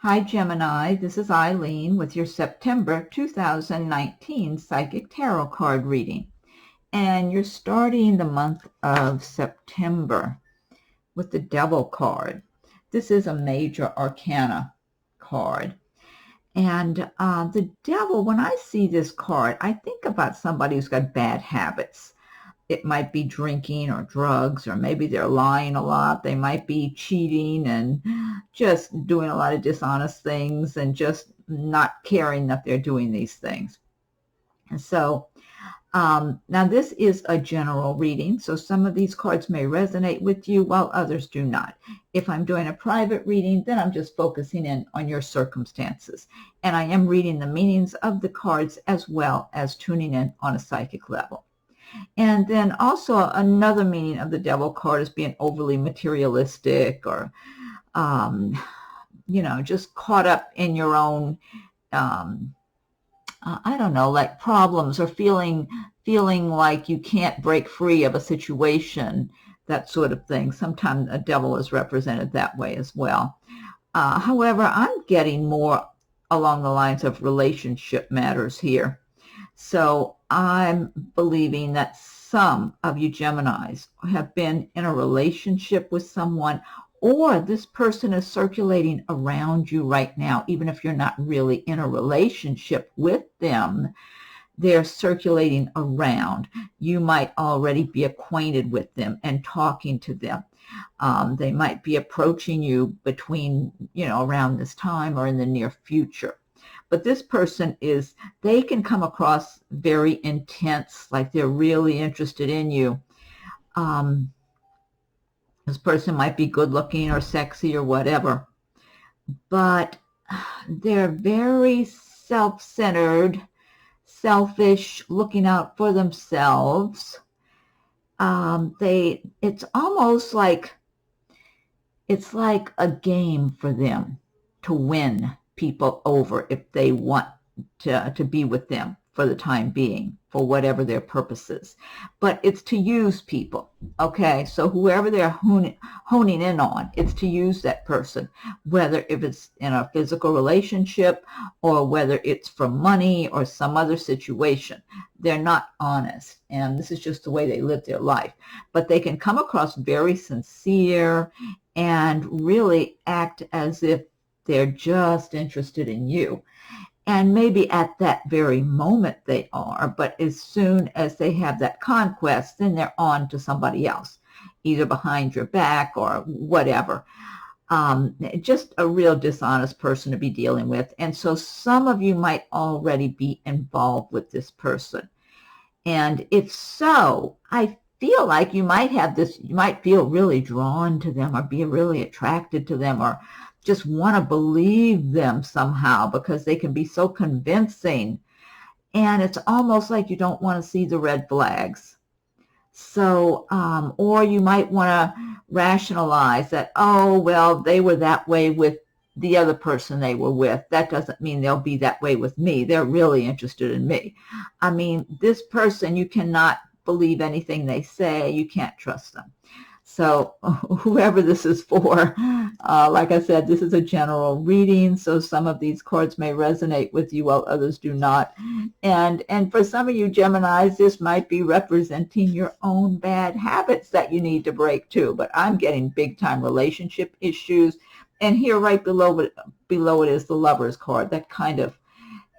Hi Gemini, this is Eileen with your September 2019 Psychic Tarot card reading. And you're starting the month of September with the Devil card. This is a major arcana card. And the Devil, when I see this card, I think about somebody who's got bad habits. It might be drinking or drugs, or maybe they're lying a lot. They might be cheating and just doing a lot of dishonest things and just not caring that they're doing these things. And so now this is a general reading, so some of these cards may resonate with you while others do not. If I'm doing a private reading, then I'm just focusing in on your circumstances. And I am reading the meanings of the cards as well as tuning in on a psychic level. And then also another meaning of the Devil card is being overly materialistic or, just caught up in your own, I don't know, like problems or feeling like you can't break free of a situation, that sort of thing. Sometimes a Devil is represented that way as well. However, I'm getting more along the lines of relationship matters here. So I'm believing that some of you Geminis have been in a relationship with someone, or this person is circulating around you right now, even if you're not really in a relationship with them. They're circulating around. You might already be acquainted with them and talking to them. They might be approaching you between, around this time or in the near future. But this person they can come across very intense, like they're really interested in you. This person might be good looking or sexy or whatever, but they're very self-centered, selfish, looking out for themselves. It's almost like it's like a game for them to win people over if they want to be with them for the time being, for whatever their purpose is. But it's to use people, okay? So whoever they're honing in on, it's to use that person, whether if it's in a physical relationship or whether it's for money or some other situation. They're not honest, and this is just the way they live their life. But they can come across very sincere and really act as if they're just interested in you. And maybe at that very moment they are, but as soon as they have that conquest, then they're on to somebody else, either behind your back or whatever. Just a real dishonest person to be dealing with. And so some of you might already be involved with this person. And if so, I feel like you might feel really drawn to them or be really attracted to them or just want to believe them somehow because they can be so convincing. And it's almost like you don't want to see the red flags. So, or you might want to rationalize that, oh, well, they were that way with the other person they were with. That doesn't mean they'll be that way with me. They're really interested in me. I mean, this person, you cannot believe anything they say. You can't trust them. So whoever this is for, like I said, this is a general reading, so some of these cards may resonate with you while others do not. And for some of you Geminis, this might be representing your own bad habits that you need to break too. But I'm getting big-time relationship issues. And here right below it is the Lover's card. That kind of,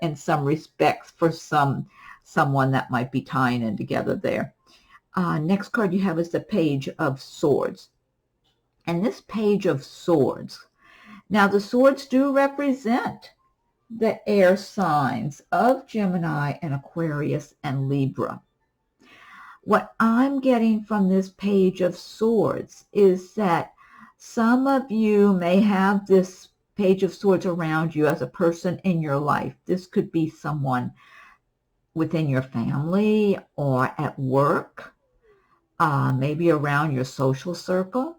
in some respects, for someone that might be tying in together there. Next card you have is the Page of Swords. And this Page of Swords, now the swords do represent the air signs of Gemini and Aquarius and Libra. What I'm getting from this Page of Swords is that some of you may have this Page of Swords around you as a person in your life. This could be someone within your family or at work. Maybe around your social circle.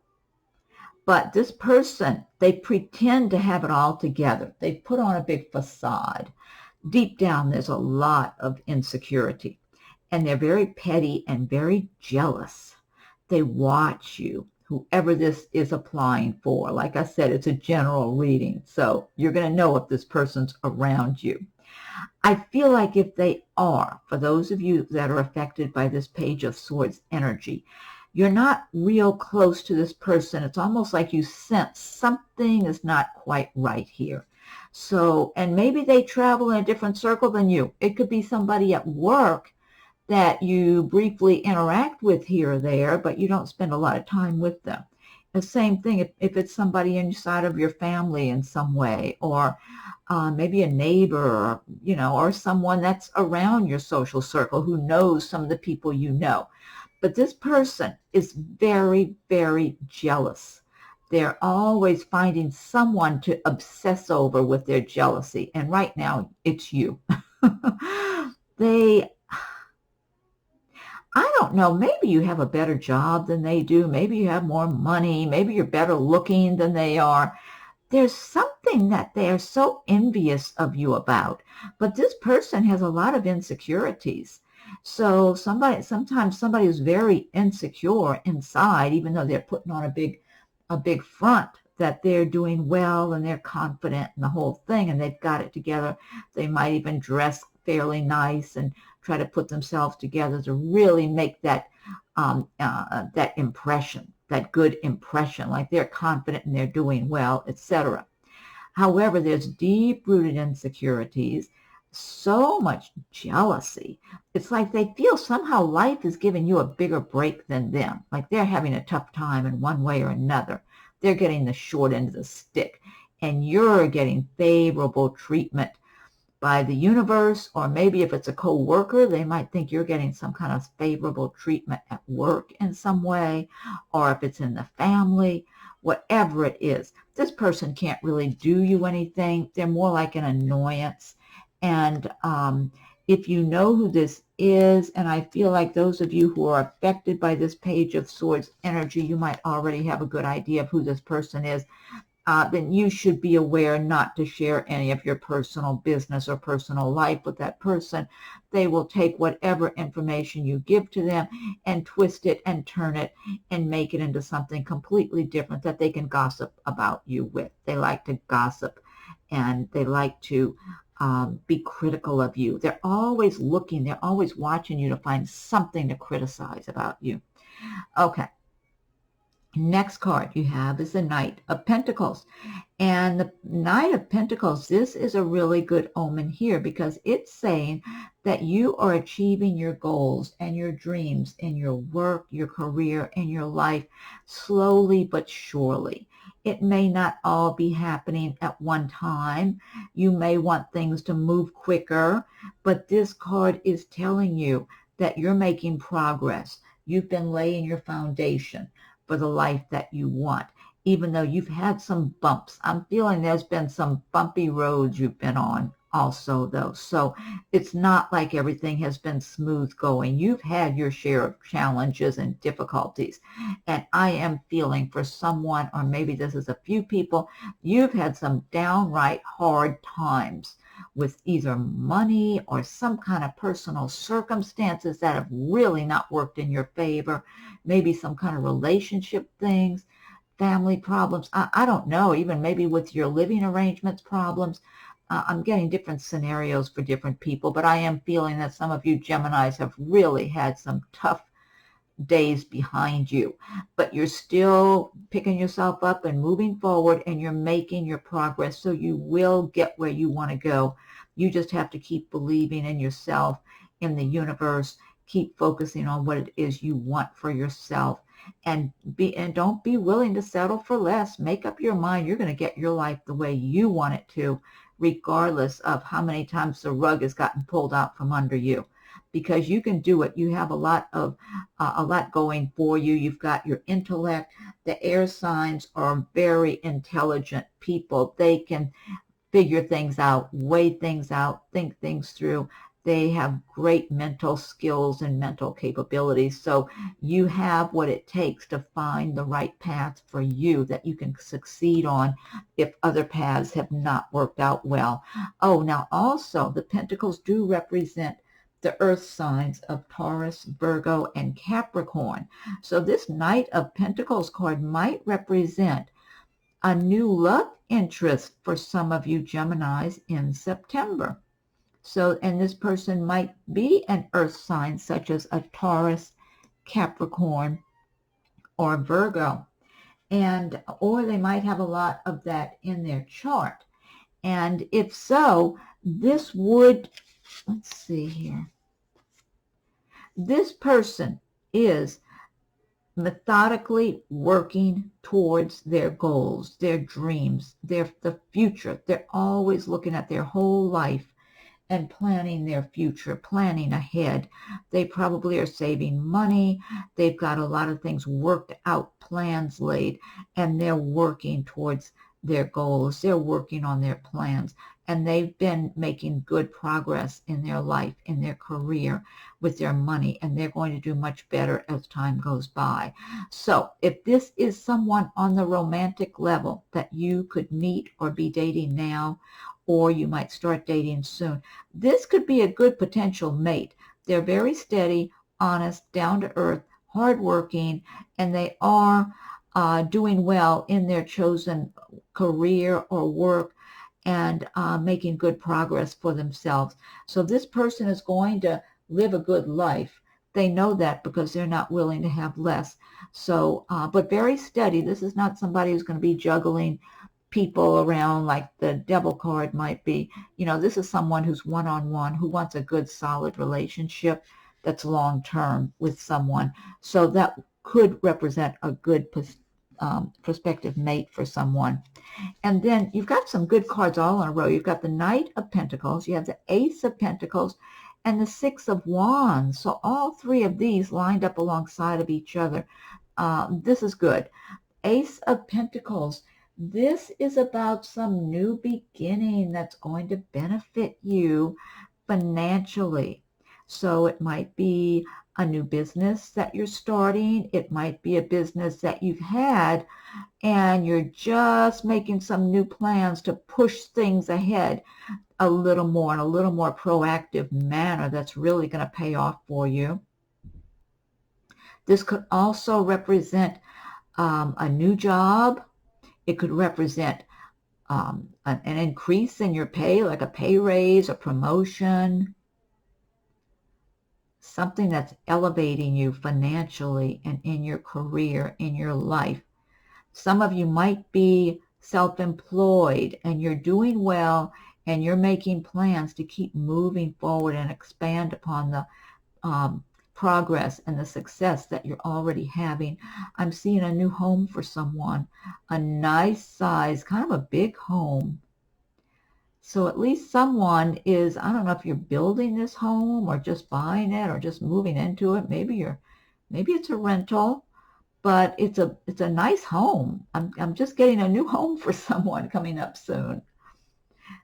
But this person, they pretend to have it all together. They put on a big facade. Deep down, there's a lot of insecurity. And they're very petty and very jealous. They watch you. whoever this is applying for. Like I said, it's a general reading, so you're going to know if this person's around you. I feel like if they are, for those of you that are affected by this Page of Swords energy, you're not real close to this person. It's almost like you sense something is not quite right here. So, and maybe they travel in a different circle than you. It could be somebody at work that you briefly interact with here or there, but you don't spend a lot of time with them. The same thing if it's somebody inside of your family in some way, or maybe a neighbor, or, or someone that's around your social circle who knows some of the people you know. But this person is very, very jealous. They're always finding someone to obsess over with their jealousy. And right now, it's you. I don't know, maybe you have a better job than they do. Maybe you have more money. Maybe you're better looking than they are. There's something that they are so envious of you about. But this person has a lot of insecurities. So sometimes somebody is very insecure inside, even though they're putting on a big front that they're doing well and they're confident in the whole thing and they've got it together. They might even dress fairly nice and try to put themselves together to really make that that impression, that good impression, like they're confident and they're doing well, etc. However, there's deep-rooted insecurities, so much jealousy. It's like they feel somehow life is giving you a bigger break than them, like they're having a tough time in one way or another. They're getting the short end of the stick, and you're getting favorable treatment by the universe, or maybe if it's a co-worker, they might think you're getting some kind of favorable treatment at work in some way, or if it's in the family, whatever it is. This person can't really do you anything. They're more like an annoyance. And if you know who this is, and I feel like those of you who are affected by this Page of Swords energy, you might already have a good idea of who this person is, then you should be aware not to share any of your personal business or personal life with that person. They will take whatever information you give to them and twist it and turn it and make it into something completely different that they can gossip about you with. They like to gossip and they like to be critical of you. They're always looking, they're always watching you to find something to criticize about you. Okay. Next card you have is the Knight of Pentacles. And the Knight of Pentacles, this is a really good omen here because it's saying that you are achieving your goals and your dreams in your work, your career, and your life slowly but surely. It may not all be happening at one time. You may want things to move quicker, but this card is telling you that you're making progress. You've been laying your foundation for the life that you want, even though you've had some bumps. I'm feeling there's been some bumpy roads you've been on also, though. So it's not like everything has been smooth going. You've had your share of challenges and difficulties. And I am feeling for someone, or maybe this is a few people, you've had some downright hard times with either money or some kind of personal circumstances that have really not worked in your favor, maybe some kind of relationship things, family problems. I don't know, even maybe with your living arrangements problems. I'm getting different scenarios for different people, but I am feeling that some of you Geminis have really had some tough days behind you, but you're still picking yourself up and moving forward, and you're making your progress, so you will get where you want to go. You just have to keep believing in yourself, in the universe, keep focusing on what it is you want for yourself, and don't be willing to settle for less. Make up your mind you're going to get your life the way you want it to, regardless of how many times the rug has gotten pulled out from under you. Because you can do it. You have a lot going for you. You've got your intellect. The air signs are very intelligent people. They can figure things out, weigh things out, think things through. They have great mental skills and mental capabilities. So you have what it takes to find the right path for you that you can succeed on if other paths have not worked out well. Oh, now also the Pentacles do represent the earth signs of Taurus, Virgo, and Capricorn. So this Knight of Pentacles card might represent a new love interest for some of you Geminis in September. So, and this person might be an earth sign such as a Taurus, Capricorn, or Virgo. And, or they might have a lot of that in their chart. And if so, this would, let's see here. This person is methodically working towards their goals, their dreams, the future. They're always looking at their whole life and planning their future, planning ahead. They probably are saving money. They've got a lot of things worked out, plans laid, and they're working towards their goals. They're working on their plans, and they've been making good progress in their life, in their career, with their money, and they're going to do much better as time goes by. So if this is someone on the romantic level that you could meet or be dating now, or you might start dating soon, this could be a good potential mate. They're very steady, honest, down to earth, hardworking, and they are doing well in their chosen career or work, and making good progress for themselves. So this person is going to live a good life. They know that because they're not willing to have less. So, but very steady. This is not somebody who's going to be juggling people around like the devil card might be. You know, this is someone who's one-on-one, who wants a good, solid relationship that's long-term with someone. So that could represent a good prospective mate for someone. And then you've got some good cards all in a row. You've got the Knight of Pentacles, you have the Ace of Pentacles, and the Six of Wands. So all three of these lined up alongside of each other. This is good. Ace of Pentacles, this is about some new beginning that's going to benefit you financially. So it might be a new business that you're starting. It might be a business that you've had and you're just making some new plans to push things ahead a little more in a little more proactive manner that's really going to pay off for you. This could also represent a new job. It could represent an increase in your pay, like a pay raise, a promotion, something that's elevating you financially and in your career, in your life. Some of you might be self-employed and you're doing well and you're making plans to keep moving forward and expand upon the progress and the success that you're already having. I'm seeing a new home for someone, a nice size, kind of a big home. So at least someone is, I don't know if you're building this home or just buying it or just moving into it. Maybe it's a rental, but it's a nice home. I'm just getting a new home for someone coming up soon.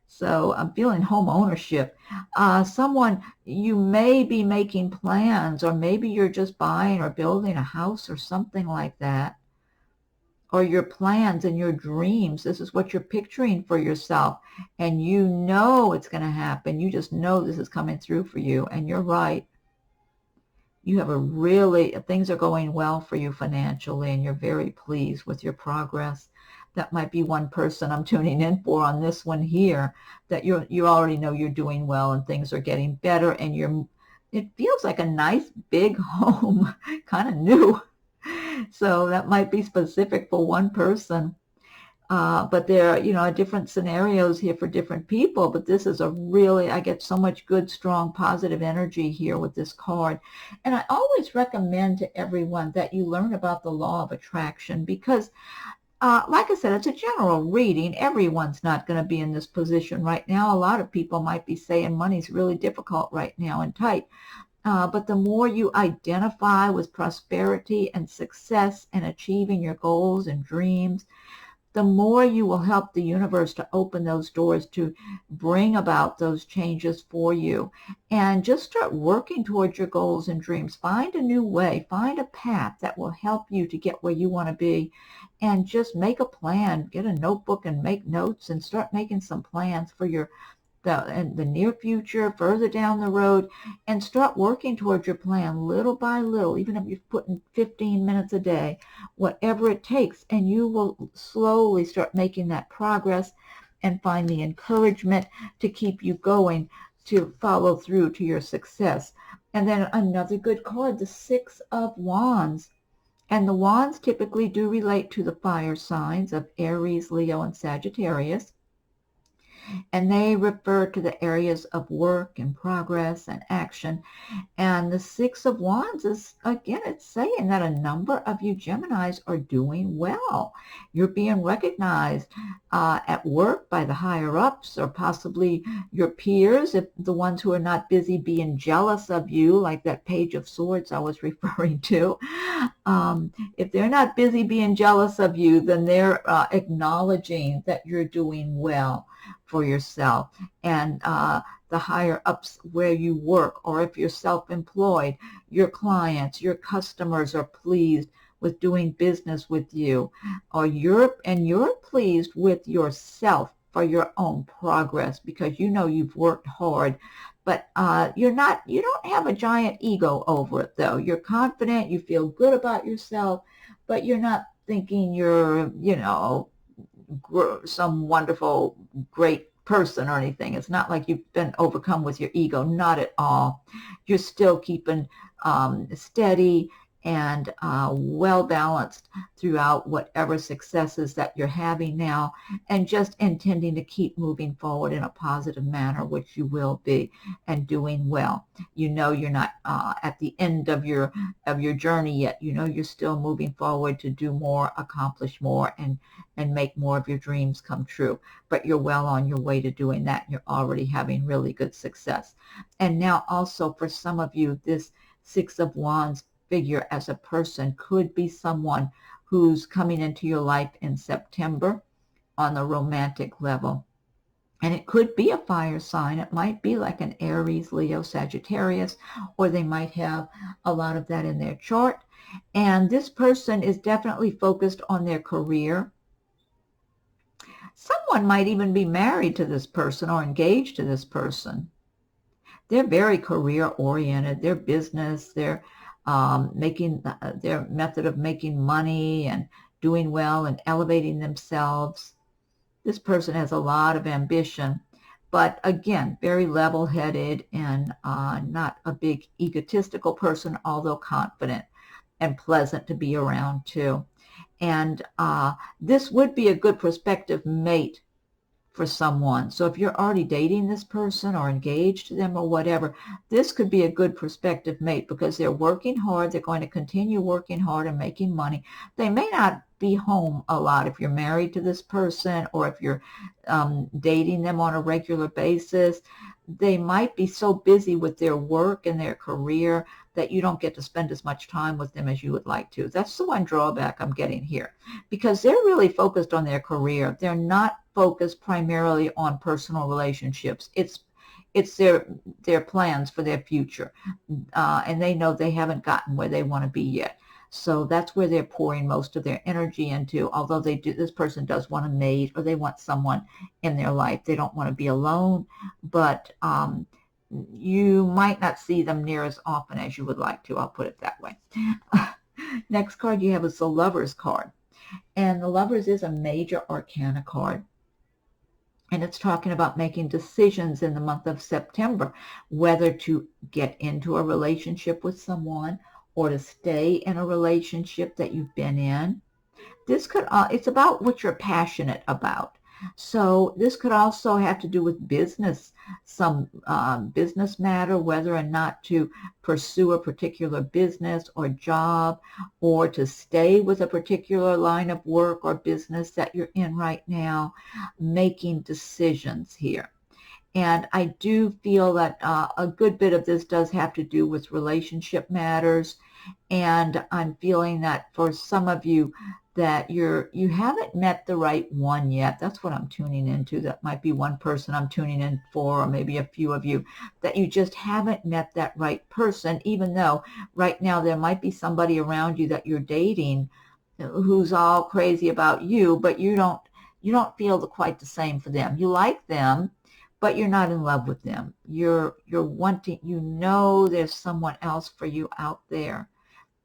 So I'm feeling home ownership. Someone, you may be making plans, or maybe you're just buying or building a house or something like that. Or your plans and your dreams. This is what you're picturing for yourself. And you know it's going to happen. You just know this is coming through for you. And you're right. You have things are going well for you financially, and you're very pleased with your progress. That might be one person I'm tuning in for on this one here, that you already know you're doing well and things are getting better, and it feels like a nice big home, kind of new. So that might be specific for one person. But there are, different scenarios here for different people. But this is I get so much good, strong, positive energy here with this card. And I always recommend to everyone that you learn about the law of attraction because, like I said, it's a general reading. Everyone's not going to be in this position right now. A lot of people might be saying money's really difficult right now and tight. But the more you identify with prosperity and success and achieving your goals and dreams, the more you will help the universe to open those doors to bring about those changes for you. And just start working towards your goals and dreams. Find a new way. Find a path that will help you to get where you want to be. And just make a plan. Get a notebook and make notes and start making some plans for your in the near future, further down the road, and start working towards your plan little by little, even if you're putting 15 minutes a day, whatever it takes, and you will slowly start making that progress and find the encouragement to keep you going to follow through to your success. And then another good card, the Six of Wands. And the wands typically do relate to the fire signs of Aries, Leo, and Sagittarius. And they refer to the areas of work and progress and action. And the Six of Wands is, again, it's saying that a number of you Geminis are doing well. You're being recognized at work by the higher ups, or possibly your peers, if the ones who are not busy being jealous of you, like that Page of Swords I was referring to. If they're not busy being jealous of you, then they're acknowledging that you're doing well for yourself. And the higher ups where you work, or if you're self-employed, your clients, your customers are pleased with doing business with you, or you're pleased with yourself for your own progress, because you know you've worked hard. But you don't have a giant ego over it, though. You're confident, you feel good about yourself, but you're not thinking you're, some wonderful, great person or anything. It's not like you've been overcome with your ego. Not at all. You're still keeping steady and well balanced throughout whatever successes that you're having now, and just intending to keep moving forward in a positive manner, which you will be, and doing well. You know you're not at the end of your journey yet. You know you're still moving forward to do more, accomplish more, and make more of your dreams come true. But you're well on your way to doing that. You're already having really good success. And now also for some of you, this Six of Wands figure as a person could be someone who's coming into your life in September on the romantic level. And it could be a fire sign. It might be like an Aries, Leo, Sagittarius, or they might have a lot of that in their chart. And this person is definitely focused on their career. Someone might even be married to this person or engaged to this person. They're very career-oriented. Their business, their method of making money and doing well and elevating themselves. This person has a lot of ambition, but again, very level-headed and not a big egotistical person, although confident and pleasant to be around too. And this would be a good prospective mate for someone. So if you're already dating this person or engaged to them or whatever, this could be a good prospective mate, because they're working hard. They're going to continue working hard and making money. They may not be home a lot if you're married to this person, or if you're dating them on a regular basis. They might be so busy with their work and their career that you don't get to spend as much time with them as you would like to. That's the one drawback I'm getting here, because they're really focused on their career. They're not focused primarily on personal relationships. It's their plans for their future, and they know they haven't gotten where they want to be yet. So that's where they're pouring most of their energy into, although this person does want a mate, or they want someone in their life. They don't want to be alone, but you might not see them near as often as you would like to. I'll put it that way. Next card you have is the Lovers card. And the Lovers is a major arcana card. And it's talking about making decisions in the month of September, whether to get into a relationship with someone or to stay in a relationship that you've been in. This could, it's about what you're passionate about. So this could also have to do with business, some business matter, whether or not to pursue a particular business or job, or to stay with a particular line of work or business that you're in right now, making decisions here. And I do feel that a good bit of this does have to do with relationship matters. And I'm feeling that for some of you, that you haven't met the right one yet. That's what I'm tuning into. That might be one person I'm tuning in for, or maybe a few of you, that you just haven't met that right person, even though right now there might be somebody around you that you're dating who's all crazy about you, but you don't feel quite the same for them. You like them, but you're not in love with them. You're wanting, there's someone else for you out there.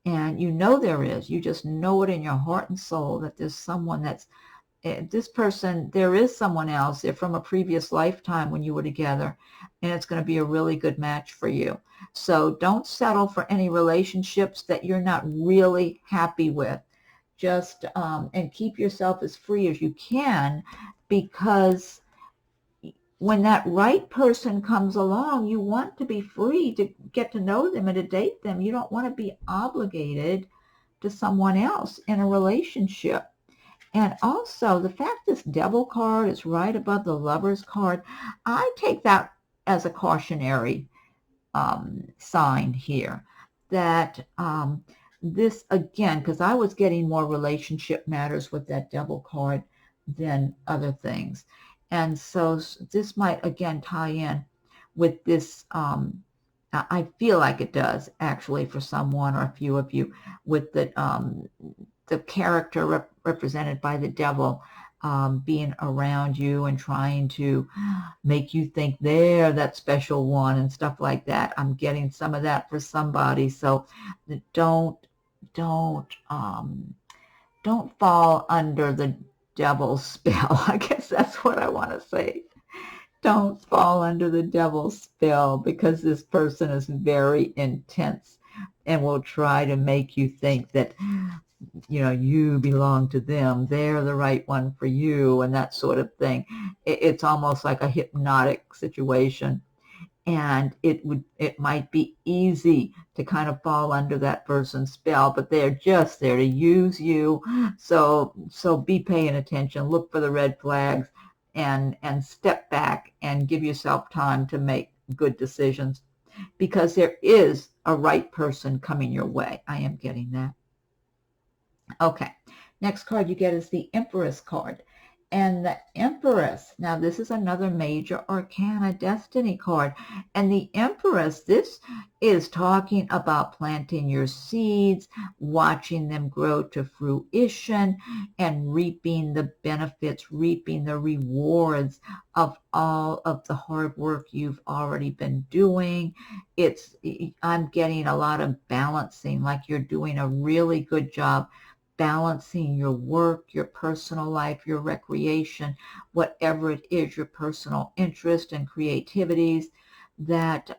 And there is. You just know it in your heart and soul that there's someone this person, there is someone else. They're from a previous lifetime when you were together, and it's going to be a really good match for you. So don't settle for any relationships that you're not really happy with. Just, and keep yourself as free as you can, because when that right person comes along, you want to be free to get to know them and to date them. You don't want to be obligated to someone else in a relationship. And also, the fact this Devil card is right above the Lover's card, I take that as a cautionary sign here. That this, again, because I was getting more relationship matters with that Devil card than other things. And so this might, again, tie in with this, I feel like it does, actually, for someone or a few of you, with the character represented by the Devil being around you and trying to make you think they're that special one and stuff like that. I'm getting some of that for somebody. So don't fall under the Devil's spell. I guess that's what I want to say. Don't fall under the Devil's spell, because this person is very intense and will try to make you think that you belong to them, they're the right one for you, and that sort of thing. It's almost like a hypnotic situation, and it might be easy to kind of fall under that person's spell, but they're just there to use you. So be paying attention, look for the red flags, and step back and give yourself time to make good decisions, because there is a right person coming your way. I am getting that. Okay, next card you get is the Empress card. And the Empress, now this is another major arcana destiny card. And the Empress, this is talking about planting your seeds, watching them grow to fruition, and reaping the benefits, reaping the rewards of all of the hard work you've already been doing. I'm getting a lot of balancing, like you're doing a really good job balancing your work, your personal life, your recreation, whatever it is, your personal interest and creativities, that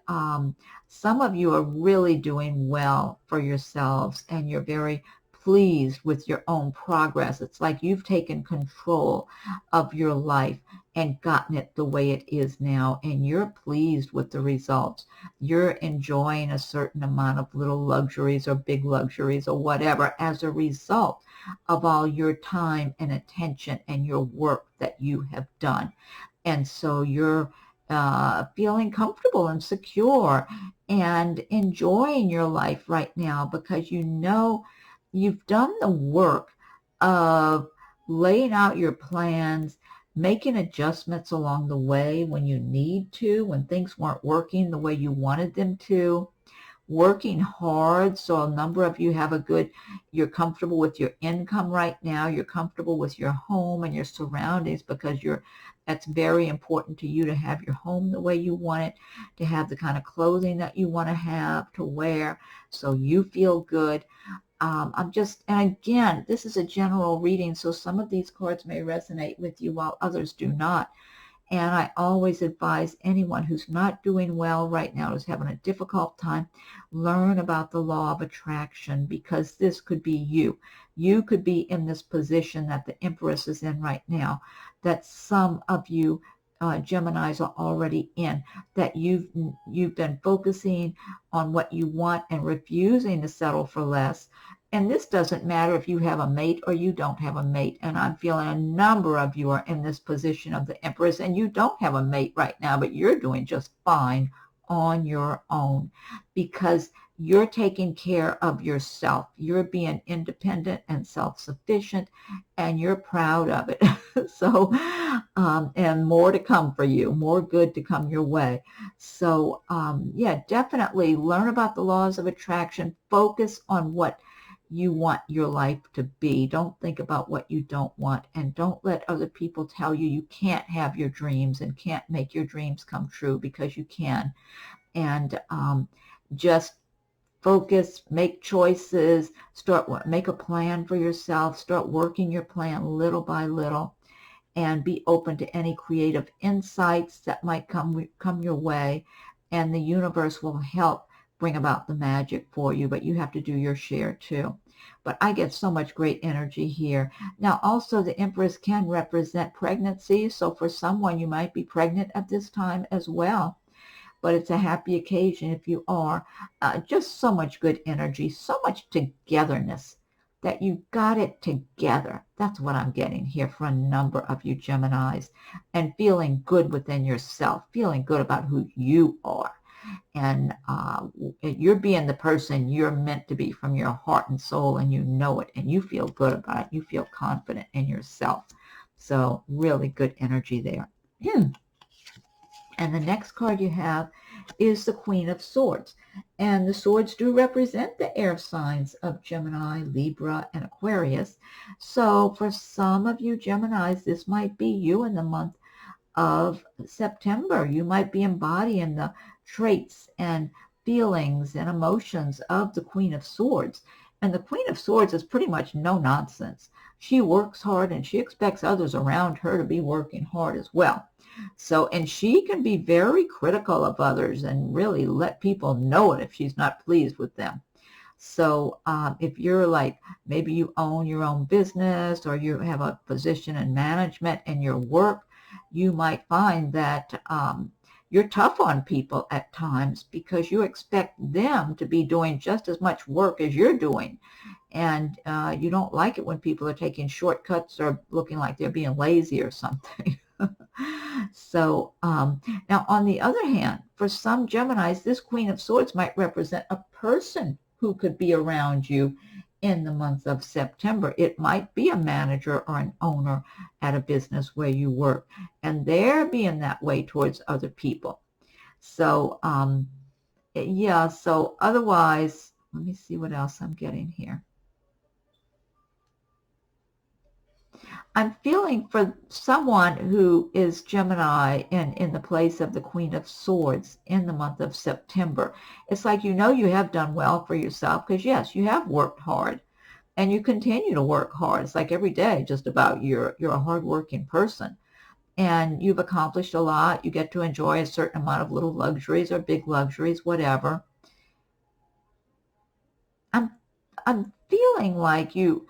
some of you are really doing well for yourselves, and you're very pleased with your own progress. It's like you've taken control of your life and gotten it the way it is now, and you're pleased with the results. You're enjoying a certain amount of little luxuries or big luxuries or whatever as a result of all your time and attention and your work that you have done. And so you're feeling comfortable and secure and enjoying your life right now, because you've done the work of laying out your plans, making adjustments along the way when you need to, when things weren't working the way you wanted them to, working hard. So a number of you you're comfortable with your income right now, you're comfortable with your home and your surroundings, because that's very important to you, to have your home the way you want it, to have the kind of clothing that you want to have to wear, so you feel good. And again, this is a general reading, so some of these cards may resonate with you while others do not. And I always advise anyone who's not doing well right now, who's having a difficult time, learn about the law of attraction, because this could be you. You could be in this position that the Empress is in right now, that some of you Geminis are already in, that you've been focusing on what you want and refusing to settle for less. And this doesn't matter if you have a mate or you don't have a mate. And I'm feeling a number of you are in this position of the Empress, and you don't have a mate right now, but you're doing just fine on your own, because you're taking care of yourself. You're being independent and self-sufficient, and you're proud of it. So, and more to come for you, more good to come your way. So, yeah, definitely learn about the laws of attraction. Focus on what you want your life to be. Don't think about what you don't want, and don't let other people tell you you can't have your dreams and can't make your dreams come true, because you can. And just focus, make choices, make a plan for yourself, start working your plan little by little, and be open to any creative insights that might come your way, and the universe will help bring about the magic for you, but you have to do your share too. But I get so much great energy here. Now, also, the Empress can represent pregnancy, so for someone, you might be pregnant at this time as well. But it's a happy occasion if you are. Just so much good energy, so much togetherness, that you got it together. That's what I'm getting here for a number of you Geminis. And feeling good within yourself, feeling good about who you are. And you're being the person you're meant to be from your heart and soul, and you know it, and you feel good about it. You feel confident in yourself. So really good energy there. And the next card you have is the Queen of Swords. And the swords do represent the air signs of Gemini, Libra, and Aquarius. So for some of you Geminis, this might be you in the month of September. You might be embodying the traits and feelings and emotions of the Queen of Swords. And the Queen of Swords is pretty much no nonsense. She works hard, and she expects others around her to be working hard as well. So, and she can be very critical of others and really let people know it if she's not pleased with them. So if you're like, maybe you own your own business, or you have a position in management in your work, you might find that you're tough on people at times, because you expect them to be doing just as much work as you're doing. And you don't like it when people are taking shortcuts or looking like they're being lazy or something. So now, on the other hand, for some Geminis, this Queen of Swords might represent a person who could be around you in the month of September. It might be a manager or an owner at a business where you work, and they're being that way towards other people. So yeah, so otherwise, let me see what else I'm getting here. I'm feeling for someone who is Gemini in the place of the Queen of Swords in the month of September. It's like, you know, you have done well for yourself, because yes, you have worked hard, and you continue to work hard. It's like every day, just about, you're a hardworking person, and you've accomplished a lot. You get to enjoy a certain amount of little luxuries or big luxuries, whatever. I'm feeling like you.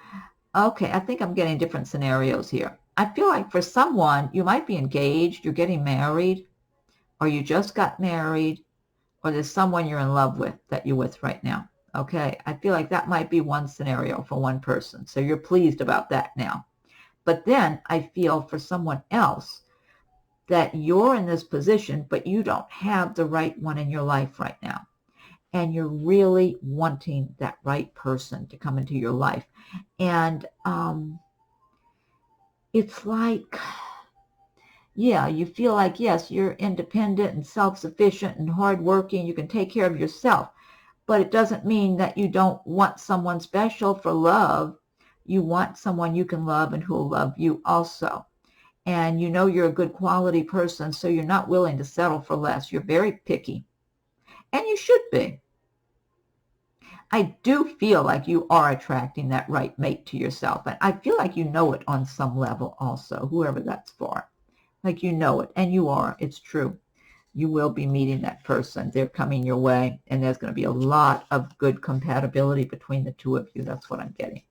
Okay, I think I'm getting different scenarios here. I feel like for someone, you might be engaged, you're getting married, or you just got married, or there's someone you're in love with that you're with right now. Okay, I feel like that might be one scenario for one person. So you're pleased about that now. But then I feel for someone else that you're in this position, but you don't have the right one in your life right now. And you're really wanting that right person to come into your life. And it's like, yeah, you feel like, yes, you're independent and self-sufficient and hardworking. You can take care of yourself. But it doesn't mean that you don't want someone special for love. You want someone you can love and who will love you also. And you know you're a good quality person, so you're not willing to settle for less. You're very picky. And you should be. I do feel like you are attracting that right mate to yourself. And I feel like you know it on some level also, whoever that's for. Like you know it, and you are. It's true. You will be meeting that person. They're coming your way, and there's going to be a lot of good compatibility between the two of you. That's what I'm getting.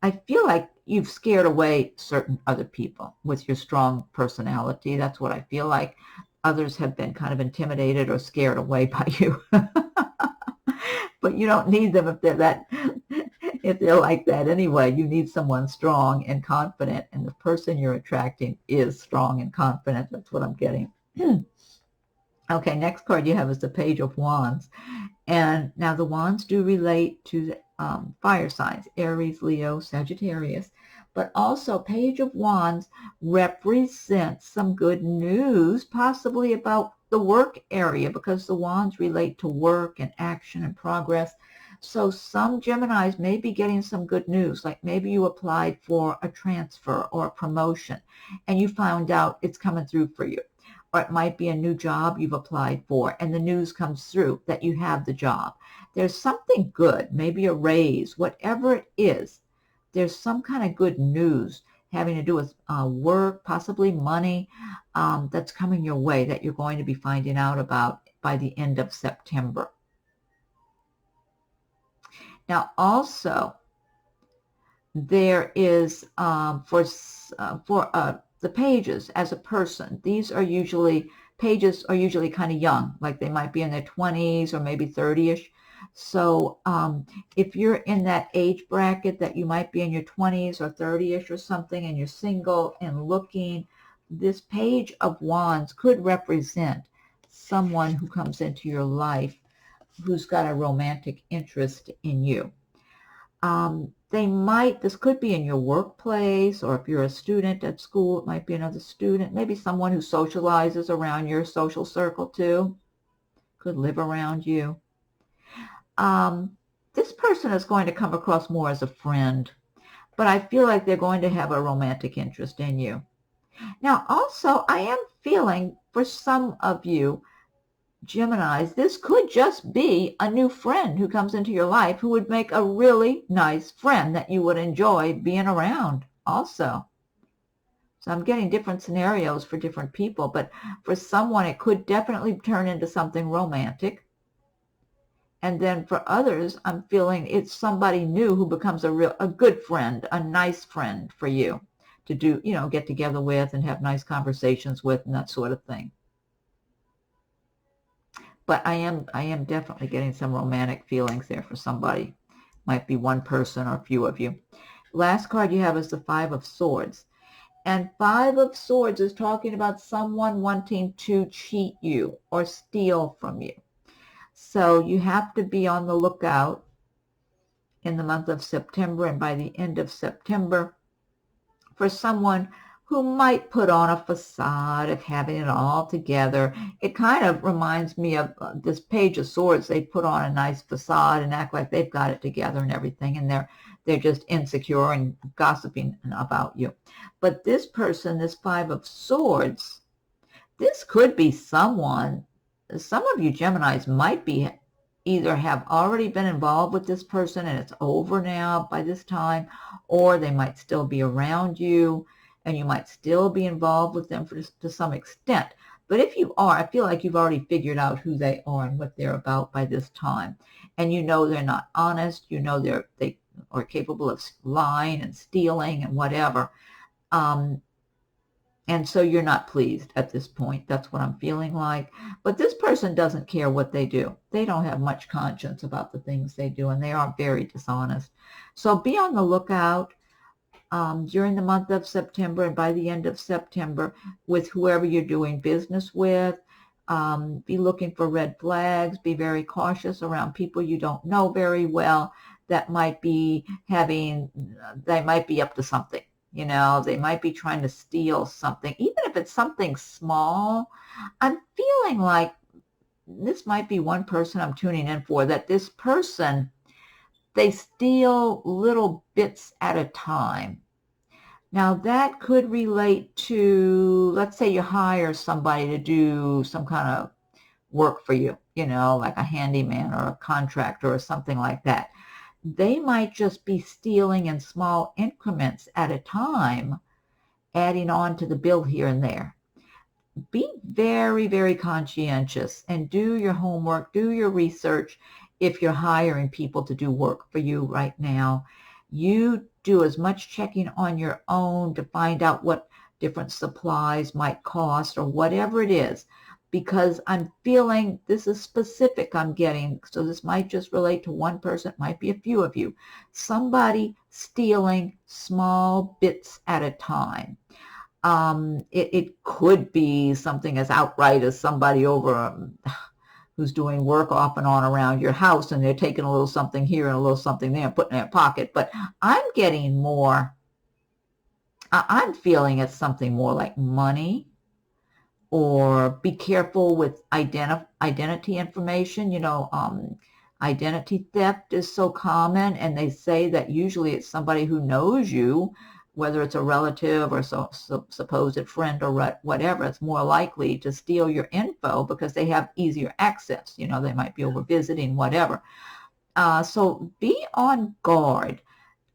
I feel like you've scared away certain other people with your strong personality. That's what I feel like. Others have been kind of intimidated or scared away by you. But you don't need them if they're like that anyway. You need someone strong and confident, and the person you're attracting is strong and confident. That's what I'm getting. Okay, next card you have is the Page of Wands. And now the wands do relate to fire signs, Aries, Leo, Sagittarius. But also Page of Wands represents some good news, possibly about the work area, because the wands relate to work and action and progress. So some Geminis may be getting some good news, like maybe you applied for a transfer or a promotion and you found out it's coming through for you. Or it might be a new job you've applied for and the news comes through that you have the job. There's something good, maybe a raise, whatever it is. There's some kind of good news having to do with work, possibly money, that's coming your way that you're going to be finding out about by the end of September. Now, also, there is for the pages as a person. These are usually, pages are usually kind of young, like they might be in their 20s or maybe 30-ish. So if you're in that age bracket that you might be in your 20s or 30-ish or something and you're single and looking, this Page of Wands could represent someone who comes into your life who's got a romantic interest in you. This could be in your workplace, or if you're a student at school, it might be another student, maybe someone who socializes around your social circle too, could live around you. This person is going to come across more as a friend, but I feel like they're going to have a romantic interest in you. Now, also, I am feeling for some of you Geminis, this could just be a new friend who comes into your life who would make a really nice friend that you would enjoy being around also. So I'm getting different scenarios for different people, but for someone it could definitely turn into something romantic. And then for others, I'm feeling it's somebody new who becomes a good friend, a nice friend for you to do, get together with and have nice conversations with and that sort of thing. But I am definitely getting some romantic feelings there for somebody. Might be one person or a few of you. Last card you have is the Five of Swords. And Five of Swords is talking about someone wanting to cheat you or steal from you. So you have to be on the lookout in the month of September and by the end of September for someone who might put on a facade of having it all together. It kind of reminds me of this Page of Swords. They put on a nice facade and act like they've got it together and everything, and they're just insecure and gossiping about you. But this person, this Five of Swords, this could be someone. Some of you Geminis might be either have already been involved with this person and it's over now by this time, or they might still be around you and you might still be involved with them to some extent. But if you are, I feel like you've already figured out who they are and what they're about by this time. And you know they're not honest. You know they are capable of lying and stealing and whatever. And so you're not pleased at this point. That's what I'm feeling like. But this person doesn't care what they do. They don't have much conscience about the things they do, and they are very dishonest. So be on the lookout during the month of September and by the end of September with whoever you're doing business with. Be looking for red flags. Be very cautious around people you don't know very well that might be they might be up to something. They might be trying to steal something, even if it's something small. I'm feeling like this might be one person I'm tuning in for, that this person, they steal little bits at a time. Now, that could relate to, let's say you hire somebody to do some kind of work for you, like a handyman or a contractor or something like that. They might just be stealing in small increments at a time, adding on to the bill here and there. Be very, very conscientious and do your homework, do your research if you're hiring people to do work for you right now. You do as much checking on your own to find out what different supplies might cost or whatever it is, because I'm feeling this is specific I'm getting. So this might just relate to one person. It might be a few of you. Somebody stealing small bits at a time. It could be something as outright as somebody over who's doing work off and on around your house, and they're taking a little something here and a little something there and putting in their pocket. But I'm getting more, I'm feeling it's something more like money, or be careful with identity information. Identity theft is so common, and they say that usually it's somebody who knows you, whether it's a relative or supposed friend or whatever. It's more likely to steal your info because they have easier access. You know, they might be over visiting, whatever. So be on guard.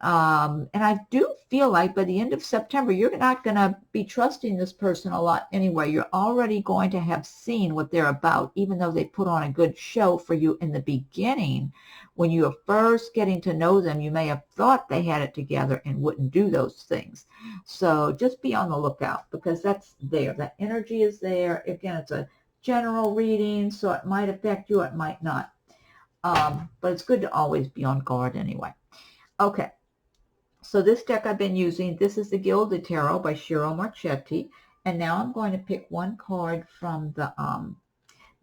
And I do feel like by the end of September, you're not going to be trusting this person a lot anyway. You're already going to have seen what they're about, even though they put on a good show for you in the beginning. When you were first getting to know them, you may have thought they had it together and wouldn't do those things. So just be on the lookout, because that's there. That energy is there. Again, it's a general reading, so it might affect you, it might not. But it's good to always be on guard anyway. Okay. So this deck I've been using, this is the Gilded Tarot by Ciro Marchetti. And now I'm going to pick one card from the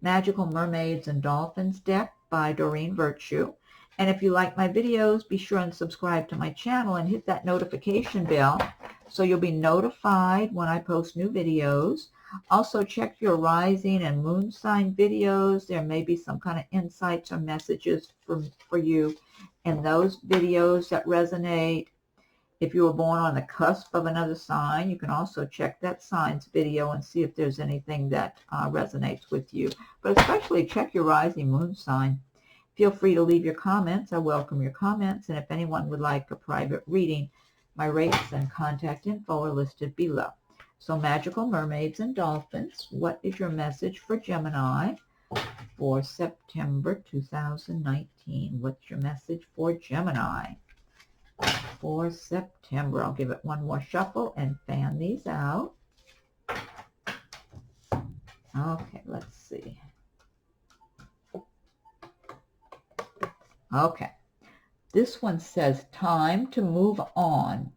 Magical Mermaids and Dolphins deck by Doreen Virtue. And if you like my videos, be sure and subscribe to my channel and hit that notification bell so you'll be notified when I post new videos. Also check your rising and moon sign videos. There may be some kind of insights or messages for you in those videos that resonate. If you were born on the cusp of another sign, you can also check that sign's video and see if there's anything that resonates with you. But especially check your rising moon sign. Feel free to leave your comments. I welcome your comments. And if anyone would like a private reading, my rates and contact info are listed below. So Magical Mermaids and Dolphins, what is your message for Gemini for September 2019? What's your message for Gemini for September? I'll give it one more shuffle and fan these out. Okay, let's see. Okay, this one says time to move on.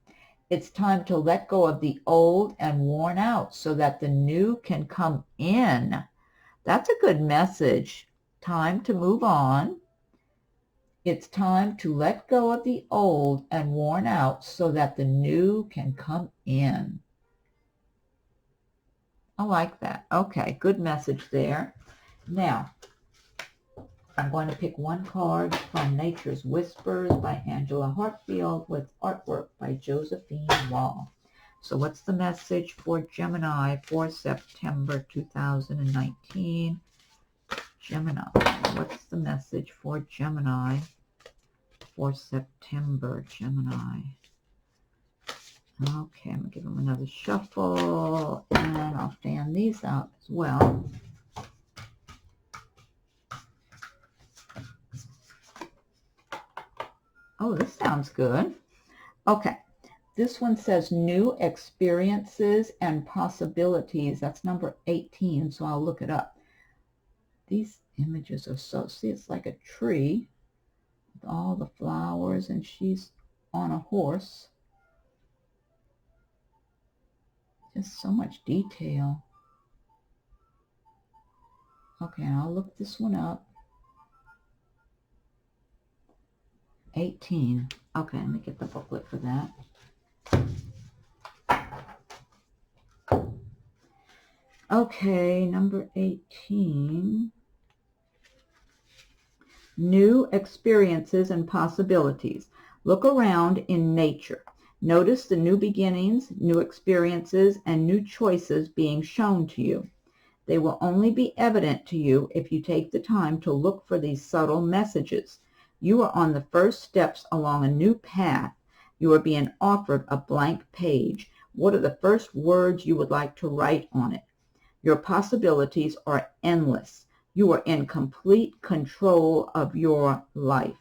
It's time to let go of the old and worn out so that the new can come in. That's a good message. Time to move on. It's time to let go of the old and worn out so that the new can come in. I like that. Okay, good message there. Now, I'm going to pick one card from Nature's Whispers by Angela Hartfield with artwork by Josephine Wall. So what's the message for Gemini for September 2019? Gemini, what's the message for Gemini for September, Gemini? Okay, I'm going to give them another shuffle, and I'll fan these out as well. Oh, this sounds good. Okay, this one says new experiences and possibilities. That's number 18, so I'll look it up. These images are so, see, it's like a tree with all the flowers, and she's on a horse. Just so much detail. Okay, I'll look this one up. 18. Okay, let me get the booklet for that. Okay, number 18. New experiences and possibilities. Look around in nature. Notice the new beginnings, new experiences, and new choices being shown to you. They will only be evident to you if you take the time to look for these subtle messages. You are on the first steps along a new path. You are being offered a blank page. What are the first words you would like to write on it? Your possibilities are endless. You are in complete control of your life.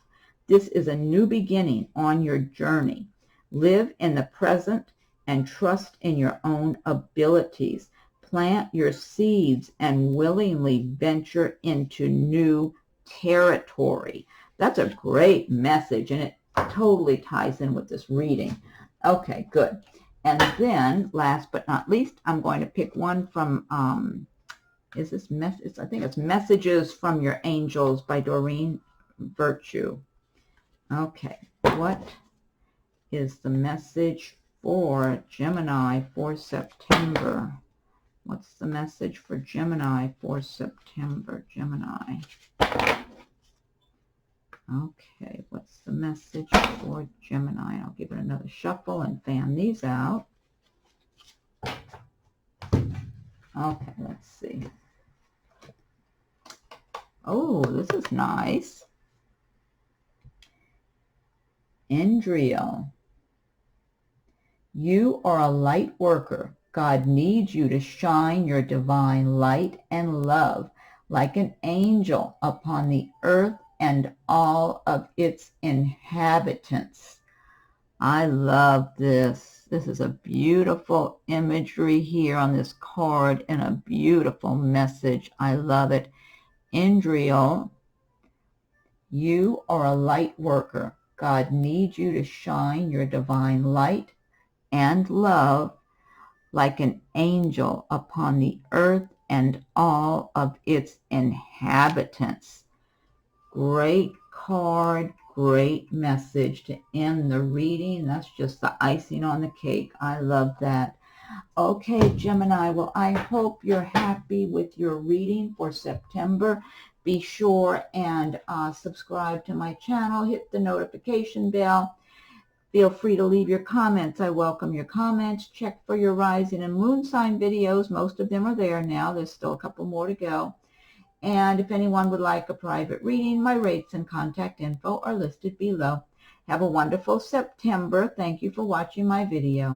This is a new beginning on your journey. Live in the present and trust in your own abilities. Plant your seeds and willingly venture into new territory. That's a great message, and it totally ties in with this reading. Okay, good. And then, last but not least, I'm going to pick one from, is this message? I think it's Messages from Your Angels by Doreen Virtue. Okay, what is the message for Gemini for September? What's the message for Gemini for September, Gemini? Okay, what's the message for Gemini? I'll give it another shuffle and fan these out. Okay, let's see. Oh, this is nice. Indrio. You are a light worker. God needs you to shine your divine light and love like an angel upon the earth and all of its inhabitants. I love this. This is a beautiful imagery here on this card and a beautiful message. I love it. Indrio, you are a light worker. God needs you to shine your divine light and love like an angel upon the earth and all of its inhabitants. Great card, great message to end the reading. That's just the icing on the cake. I love that. Okay, Gemini, well, I hope you're happy with your reading for September. Be sure and subscribe to my channel. Hit the notification bell. Feel free to leave your comments. I welcome your comments. Check for your rising and moon sign videos. Most of them are there now. There's still a couple more to go. And if anyone would like a private reading, my rates and contact info are listed below. Have a wonderful September. Thank you for watching my video.